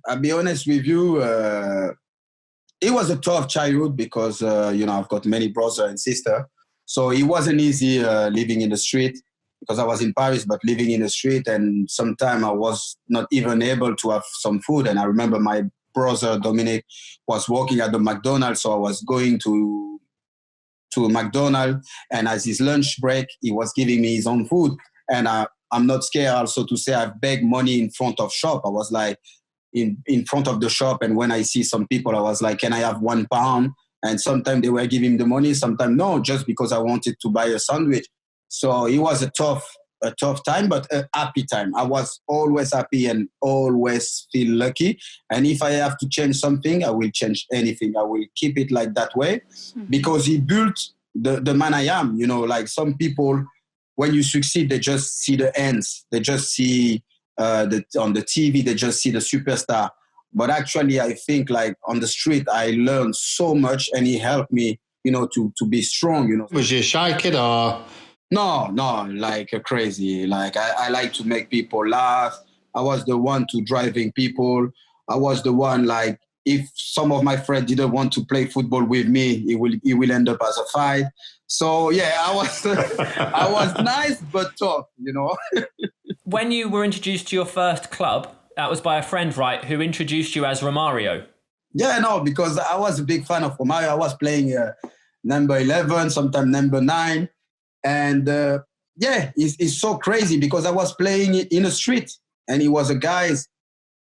I'll be honest with you. It was a tough childhood because, I've got many brothers and sisters. So it wasn't easy living in the street because I was in Paris, but living in the street. And sometimes I was not even able to have some food. And I remember my brother, Dominic, was working at the McDonald's. So I was going to McDonald's. And as his lunch break, he was giving me his own food. And I'm not scared also to say I've begged money in front of shop. I was like, in front of the shop, and when I see some people, I was like, can I have £1? And sometimes they were giving the money, sometimes no, just because I wanted to buy a sandwich. So it was a tough time, but a happy time. I was always happy and always feel lucky. And if I have to change something, I will change anything. I will keep it like that way because he built the man I am. Like some people, when you succeed, they just see the ends. They just see on the TV, they just see the superstar. But actually, I think like on the street, I learned so much and he helped me, to be strong, Was you a shy kid or? No, like crazy. Like I like to make people laugh. I was the one to driving people. I was the one like, if some of my friends didn't want to play football with me, it will end up as a fight. So yeah, I was nice but tough, When you were introduced to your first club, that was by a friend, right, who introduced you as Romario? Yeah, no, because I was a big fan of Romario. I was playing number 11, sometimes number 9. And it's so crazy because I was playing in the street and he was a guy,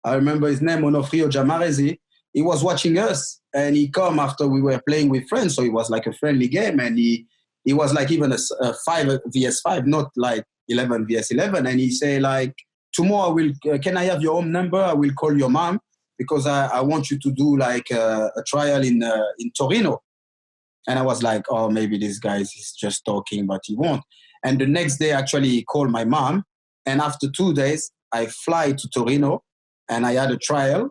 I remember his name, Onofrio Jamarezi. He was watching us and he come after we were playing with friends. So it was like a friendly game and he was like even a 5 vs 5, not like 11 vs 11. And he say like, tomorrow can I have your home number? I will call your mom because I want you to do like a trial in Torino. And I was like, oh, maybe this guy is just talking, but he won't. And the next day, actually, he called my mom. And after 2 days, I fly to Torino and I had a trial.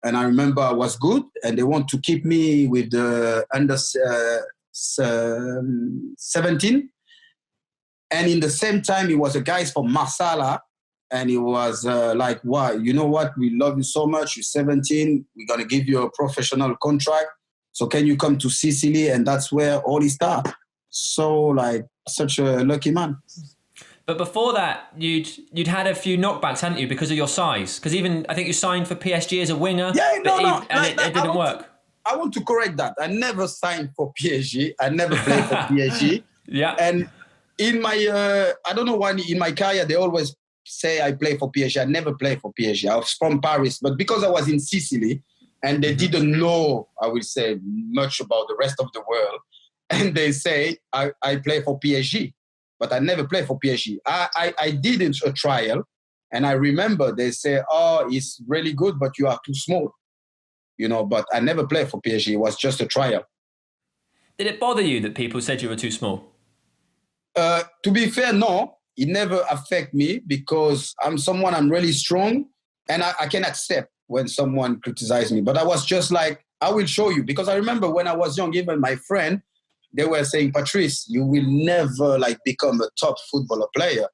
And I remember I was good. And they want to keep me with the under 17. And in the same time, it was a guy from Marsala. And he was like, wow, you know what? We love you so much. You're 17. We're going to give you a professional contract. So can you come to Sicily? And that's where all it started. So like such a lucky man. But before that, you'd had a few knockbacks, hadn't you, because of your size? Because even I think you signed for PSG as a winger. Yeah, it didn't work. I want to correct that. I never signed for PSG. I never played for PSG. Yeah. And in my, I don't know why in my career they always say I play for PSG. I never played for PSG. I was from Paris, but because I was in Sicily, and they didn't know, I will say, much about the rest of the world. And they say, I play for PSG, but I never play for PSG. I did a trial, and I remember they say, oh, it's really good, but you are too small. But I never played for PSG. It was just a trial. Did it bother you that people said you were too small? To be fair, no. It never affected me because I'm really strong, and I can accept when someone criticized me. But I was just like, I will show you. Because I remember when I was young, even my friend, they were saying, Patrice, you will never become a top footballer player,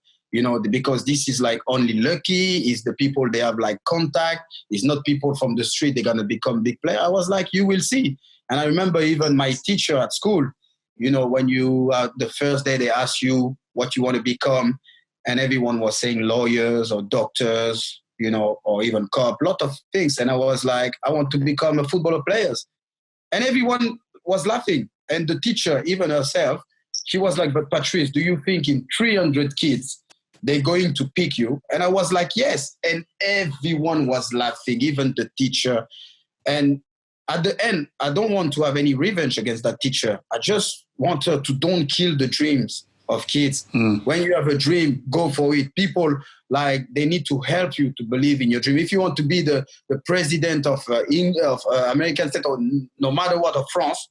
because this is like only lucky. It's the people they have like contact. It's not people from the street. They're going to become big player. I was like, you will see. And I remember even my teacher at school, when you, the first day they ask you what you want to become, and everyone was saying lawyers or doctors, or even cop, a lot of things. And I was like, I want to become a footballer player. And everyone was laughing. And the teacher, even herself, she was like, but Patrice, do you think in 300 kids, they're going to pick you? And I was like, yes. And everyone was laughing, even the teacher. And at the end, I don't want to have any revenge against that teacher. I just want her to don't kill the dreams of kids. When you have a dream, go for it. People, they need to help you to believe in your dream. If you want to be the president of American State, or no matter what, of France,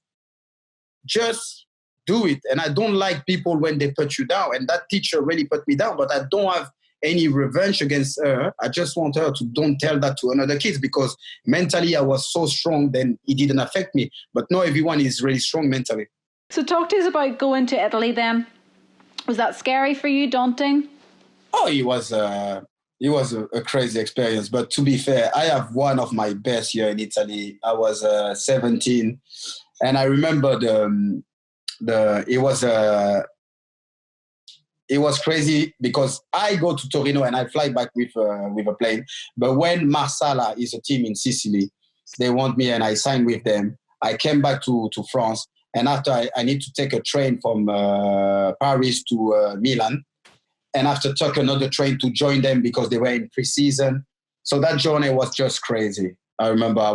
just do it. And I don't like people when they put you down. And that teacher really put me down, but I don't have any revenge against her. I just want her to don't tell that to another kids, because mentally I was so strong, then it didn't affect me. But not everyone is really strong mentally. So talk to us about going to Italy then. Was that scary for you, daunting? Oh, it was It was a crazy experience. But to be fair, I have one of my best year in Italy. I was 17, and I remember it was crazy because I go to Torino and I fly back with a plane. But when Marsala is a team in Sicily, they want me and I signed with them. I came back to France, and after I need to take a train from Paris to Milan, and after took another train to join them because they were in pre-season. So that journey was just crazy. I remember I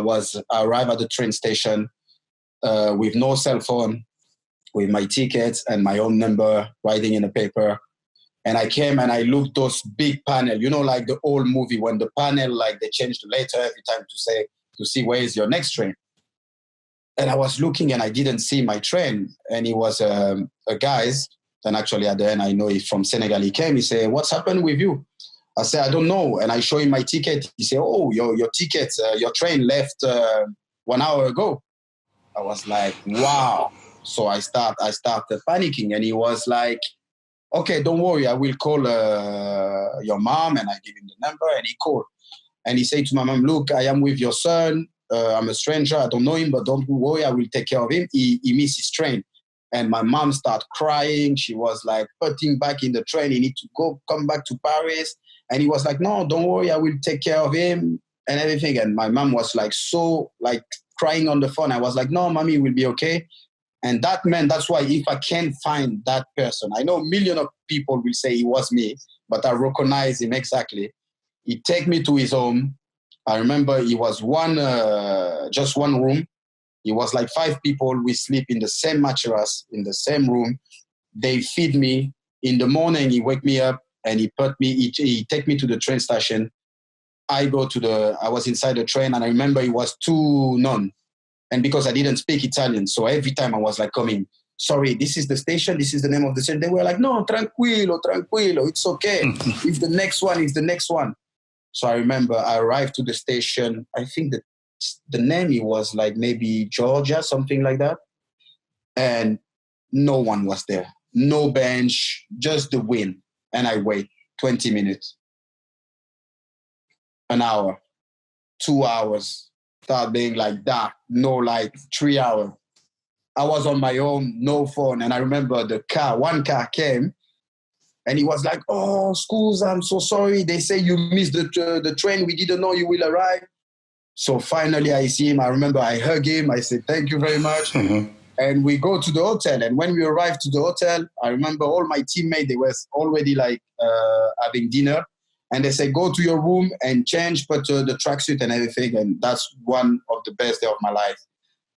arrived at the train station with no cell phone, with my tickets and my own number writing in a paper. And I came and I looked those big panel, like the old movie when the panel, like they change the letter every time to see where is your next train. And I was looking and I didn't see my train. And it was a guy's. And actually at the end, I know he's from Senegal. He came, he said, "What's happened with you?" I said, "I don't know." And I show him my ticket. He said, "Oh, your ticket, your train left 1 hour ago." I was like, wow. So I started panicking. And he was like, "Okay, don't worry. I will call your mom." And I give him the number and he called. And he said to my mom, "Look, I am with your son. I'm a stranger. I don't know him, but don't worry. I will take care of him. He missed his train." And my mom started crying. She was like putting back in the train. He need to come back to Paris. And he was like, "No, don't worry. I will take care of him and everything." And my mom was like crying on the phone. I was like, "No, mommy, will be okay." And that's why if I can't find that person, I know a million of people will say it was me, but I recognize him exactly. He take me to his home. I remember it was just one room. It was like 5 people. We sleep in the same mattress, in the same room. They feed me. In the morning, he wake me up and he take me to the train station. I was inside the train and I remember it was 2 nuns. And because I didn't speak Italian, so every time I was like coming, "Sorry, this is the station, this is the name of the station." They were like, "No, tranquilo, it's okay. It's the next one. So I remember I arrived to the station. I think the name it was like maybe Georgia, something like that. And no one was there. No bench, just the wind. And I wait 20 minutes, an hour, 2 hours. Start being like that. No light, 3 hours. I was on my own, no phone. And I remember one car came and he was like, "Oh, schools, I'm so sorry. They say you missed the train. We didn't know you will arrive." So finally I see him. I remember I hug him. I said, "Thank you very much." Mm-hmm. And we go to the hotel. And when we arrived to the hotel, I remember all my teammates, they were already having dinner. And they said, "Go to your room and change, put the tracksuit and everything." And that's one of the best days of my life.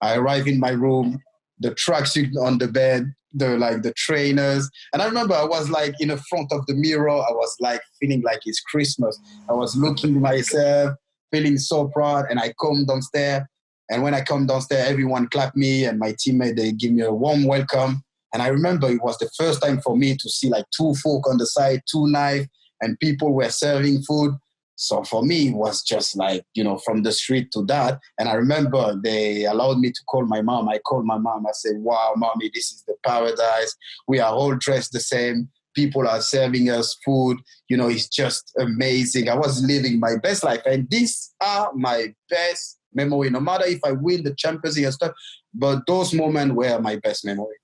I arrived in my room, the tracksuit on the bed, the trainers. And I remember I was like in the front of the mirror. I was like feeling like it's Christmas. I was looking at myself, feeling so proud. And I come downstairs. And when I come downstairs, everyone clapped me. And my teammate, they give me a warm welcome. And I remember it was the first time for me to see like 2 forks on the side, 2 knives, and people were serving food. So for me, it was just like, from the street to that. And I remember they allowed me to call my mom. I called my mom. I said, "Wow, mommy, this is the paradise. We are all dressed the same. People are serving us food. It's just amazing." I was living my best life. And these are my best memory, no matter if I win the Champions League and stuff. But those moments were my best memory.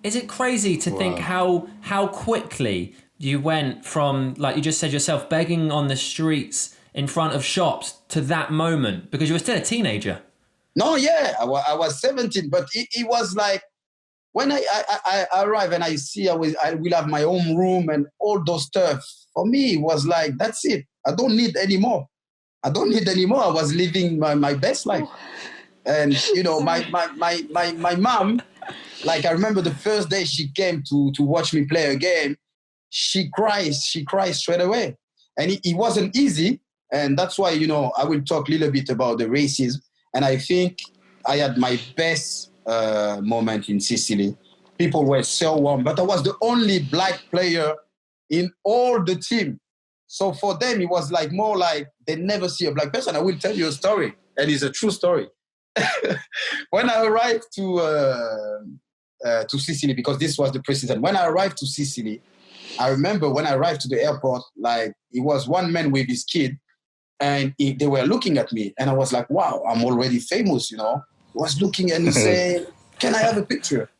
Is it crazy to think how quickly you went from, like you just said yourself, begging on the streets in front of shops to that moment? Because you were still a teenager. No, yeah, I was 17, but it was like when I arrive and I see I will have my own room and all those stuff. For me, it was like, that's it. I don't need any more. I was living my best life. And, my mom, like I remember the first day she came to watch me play a game, she cries straight away. And it wasn't easy. And that's why, I will talk a little bit about the racism. And I think I had my best moment in Sicily. People were so warm, but I was the only black player in all the team. So for them, it was like more like they never see a black person. I will tell you a story, and it's a true story. When I arrived to Sicily, because this was the preseason, when I arrived to Sicily, I remember when I arrived to the airport, like it was one man with his kid, and they were looking at me, and I was like, wow, I'm already famous, He was looking and he said, can I have a picture?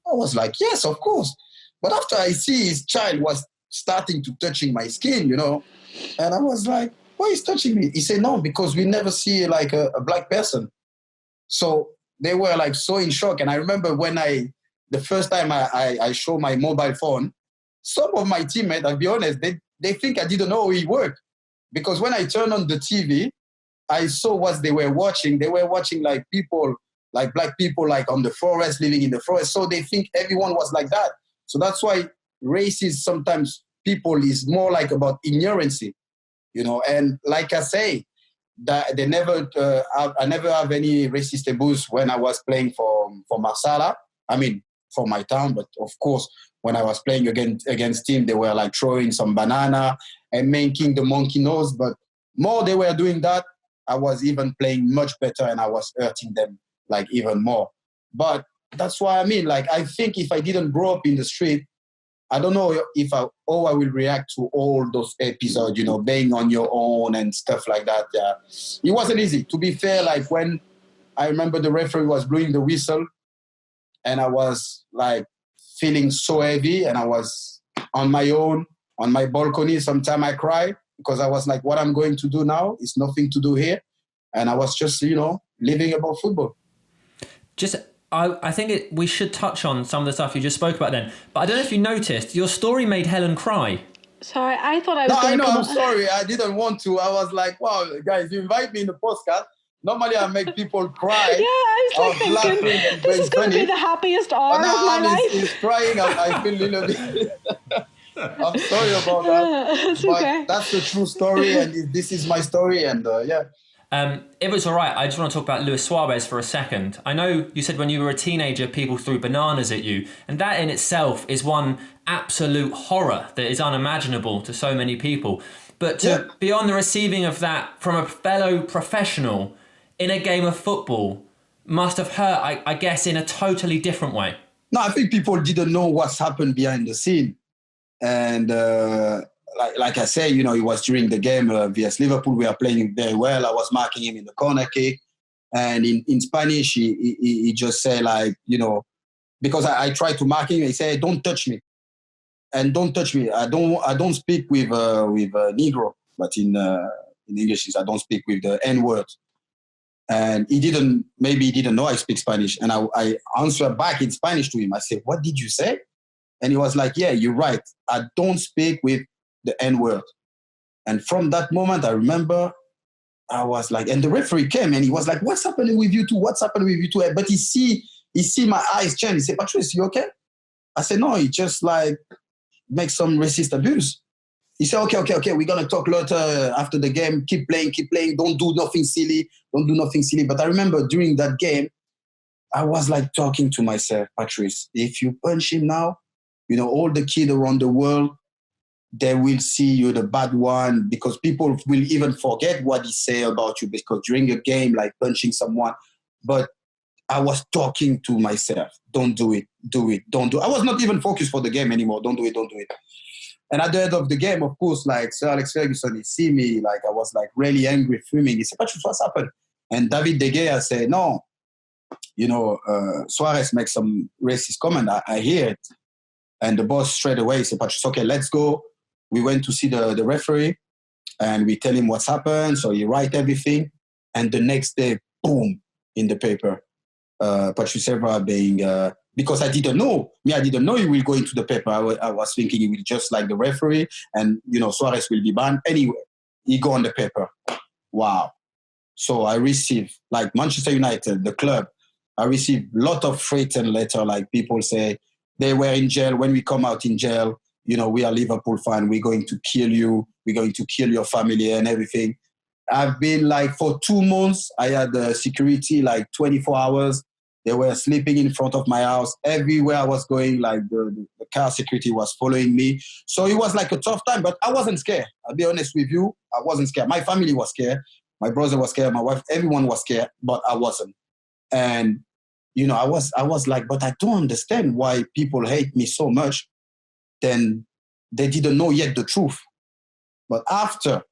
I was like, yes, of course. But after I see his child was starting to touching my skin, and I was like, why is touching me? He said, no, because we never see like a black person. So they were like so in shock. And I remember when the first time I showed my mobile phone, some of my teammates, I'll be honest, they think I didn't know it worked. Because when I turned on the TV, I saw what they were watching. They were watching like people, like black people, like on the forest, living in the forest. So they think everyone was like that. So that's why racist sometimes people is more like about ignorancy, And like I say, that they never, I never have any racist abuse when I was playing for Marsala. I mean, for my town, but of course, when I was playing against team, they were like throwing some banana and making the monkey nose. But more they were doing that, I was even playing much better and I was hurting them like even more. But that's why like I think if I didn't grow up in the street, I don't know if I will react to all those episodes, being on your own and stuff like that. Yeah, it wasn't easy. To be fair, like when I remember the referee was blowing the whistle, and I was like feeling so heavy, and I was on my own on my balcony. Sometimes I cry because I was like, what I'm going to do now is nothing to do here, and I was just living about football. I think we should touch on some of the stuff you just spoke about then. But I don't know if you noticed, your story made Helen cry. Sorry, I thought I was going to come I'm sorry. I didn't want to. I was like, wow, guys, you invite me in the podcast. Normally I make people cry. Yeah, I was like thinking, this is going to be the happiest hour of my life. He's crying. I feel a little bit... I'm sorry about that. But okay. That's the true story, and this is my story, and yeah. If it's all right, I just want to talk about Luis Suarez for a second. I know you said when you were a teenager, people threw bananas at you. And that in itself is one absolute horror that is unimaginable to so many people. But to be on the receiving of that from a fellow professional in a game of football must have hurt, I guess, in a totally different way. No, I think people didn't know what's happened behind the scene. And like I say, it was during the game vs Liverpool. We are playing very well. I was marking him in the corner kick, and in Spanish, he just said like, because I tried to mark him. He said, "Don't touch me," and don't touch me. I don't speak with Negro, but in English, I don't speak with the N word. And he didn't know I speak Spanish, and I answered back in Spanish to him. I said, "What did you say?" And he was like, "Yeah, you're right. I don't speak with the N-word." And from that moment, I remember I was like, and the referee came and he was like, "What's happening with you two? What's happening with you two?" But he see my eyes change. He said, "Patrice, you okay?" I said, "No, he just like makes some racist abuse." He said, okay. We're going to talk later after the game. Keep playing. Don't do nothing silly. But I remember during that game, I was like talking to myself, Patrice, if you punch him now, all the kids around the world, they will see you the bad one, because people will even forget what he say about you, because during a game, like punching someone. But I was talking to myself, don't do it. I was not even focused for the game anymore. Don't do it. And at the end of the game, of course, like Sir Alex Ferguson, he see me, like I was like really angry, fuming. He said, "Patrice, what's happened?" And David De Gea said, "No, Suarez makes some racist comment. I hear it." And the boss straight away said, "Patrice, okay, let's go." We went to see the referee, and we tell him what's happened. So he write everything. And the next day, boom, in the paper, Patrice Evra being, because I didn't know he will go into the paper. I was thinking he will just like the referee, and, Suarez will be banned. Anyway, he go on the paper. Wow. So I received, like Manchester United, the club, I received a lot of threatened letter, like people say, they were in jail. When we come out in jail, we are Liverpool fan. We're going to kill you. We're going to kill your family and everything. I've been like, for 2 months, I had security like 24 hours. They were sleeping in front of my house. Everywhere I was going, like the car security was following me. So it was like a tough time, but I wasn't scared. I'll be honest with you. I wasn't scared. My family was scared. My brother was scared. My wife, everyone was scared, but I wasn't. And, I was like, but I don't understand why people hate me so much. Then they didn't know yet the truth. But after,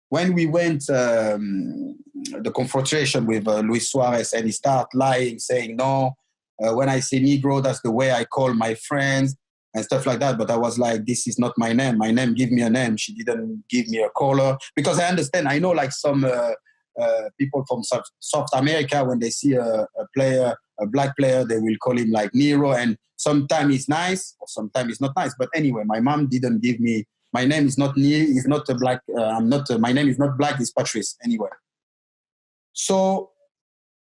when we went the confrontation with Luis Suarez, and he started lying, saying, no, when I say Negro, that's the way I call my friends and stuff like that. But I was like, this is not my name. My name, give me a name. She didn't give me a color. Because I understand, I know like some people from South America, when they see a player, a black player, they will call him like Nero. And sometimes it's nice, or sometimes it's not nice. But anyway, my mom didn't give me, my name is not is not a black, my name is not black, it's Patrice, anyway. So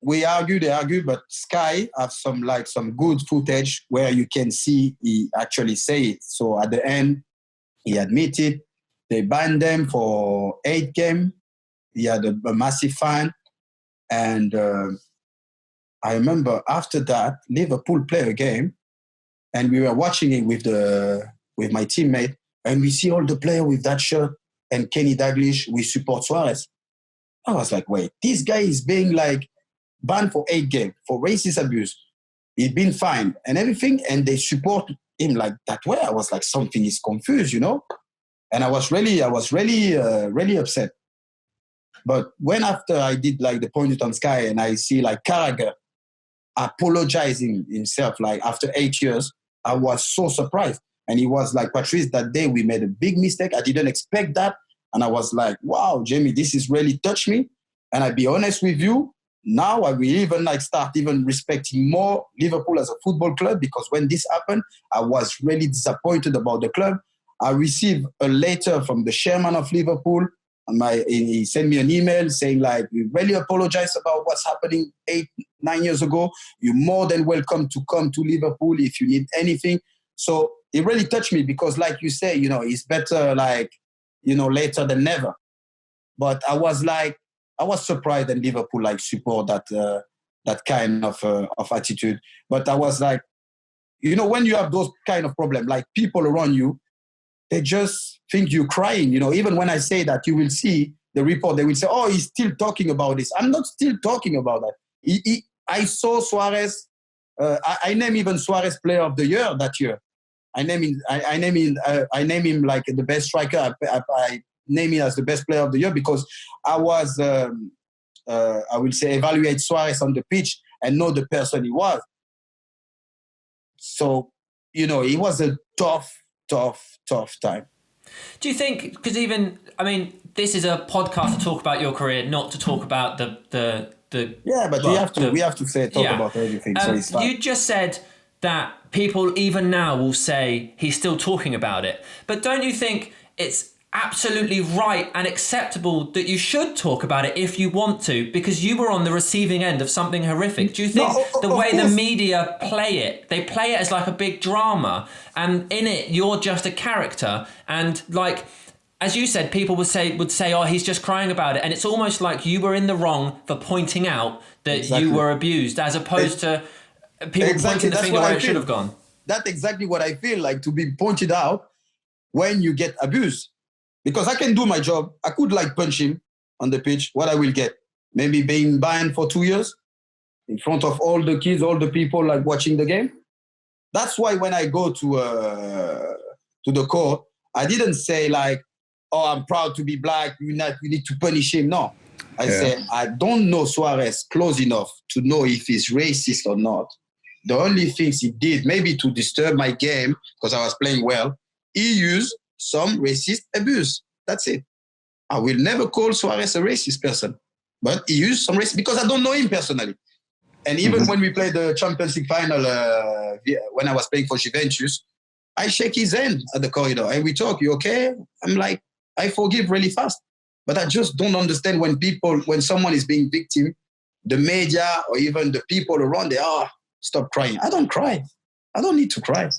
they argue, but Sky have some good footage where you can see he actually say it. So at the end, he admitted, they banned them for 8 games. He had a massive fine. And I remember after that, Liverpool played a game, and we were watching it with my teammate, and we see all the players with that shirt and Kenny Dalglish, we support Suarez. I was like, wait, this guy is being like banned for 8 games for racist abuse. He's been fined and everything, and they support him like that way. I was like, something is confused, you know? And I was really upset. But when after I did like the point on Sky, and I see like Carragher apologizing himself, like after 8 years, I was so surprised. And he was like, Patrice, that day we made a big mistake. I didn't expect that. And I was like, wow, Jamie, this is really touched me. And I'll be honest with you, now I will even like start even respecting more Liverpool as a football club, because when this happened, I was really disappointed about the club. I received a letter from the chairman of Liverpool. He sent me an email saying like, we really apologize about what's happening 8-9 years ago. You're more than welcome to come to Liverpool if you need anything. So it really touched me, because like you say, you know, it's better like, you know, later than never. But I was surprised that Liverpool like support that kind of attitude. But I was like, you know, when you have those kind of problems, like people around you, they just think you're crying. You know, even when I say that, you will see the report, they will say, oh, he's still talking about this. I'm not still talking about that. I saw Suarez, I named even Suarez Player of the Year that year. I name him like the best striker. I name him as the best player of the year, because I was, I will say, evaluate Suarez on the pitch and know the person he was. So, you know, it was a tough time. Do you think, because even, I mean, this is a podcast to talk about your career, not to talk about the yeah, but we have to talk about everything. So it's fine. You just said that people even now will say he's still talking about it. But don't you think it's absolutely right and acceptable that you should talk about it if you want to, because you were on the receiving end of something horrific? Do you think the way the media play it, they play it as like a big drama, and in it you're just a character, and like, as you said, people would say, oh, he's just crying about it, and it's almost like you were in the wrong for pointing out that you were abused, as opposed to people pointing the finger where it should have gone. That's exactly what I feel like, to be pointed out when you get abused. Because I can do my job. I could like punch him on the pitch. What I will get? Maybe being banned for 2 years in front of all the kids, all the people like watching the game. That's why when I go to the court, I didn't say like, oh, I'm proud to be black. You need to punish him. No. I said, I don't know Suarez close enough to know if he's racist or not. The only things he did, maybe to disturb my game, because I was playing well, he used some racist abuse. That's it. I will never call Suarez a racist person, but he used some racist, because I don't know him personally. And even when we played the Champions League final, when I was playing for Juventus, I shake his hand at the corridor and we talk, you okay? I'm like, I forgive really fast. But I just don't understand when someone is being victim, the media or even the people around, stop crying. I don't cry. I don't need to cry.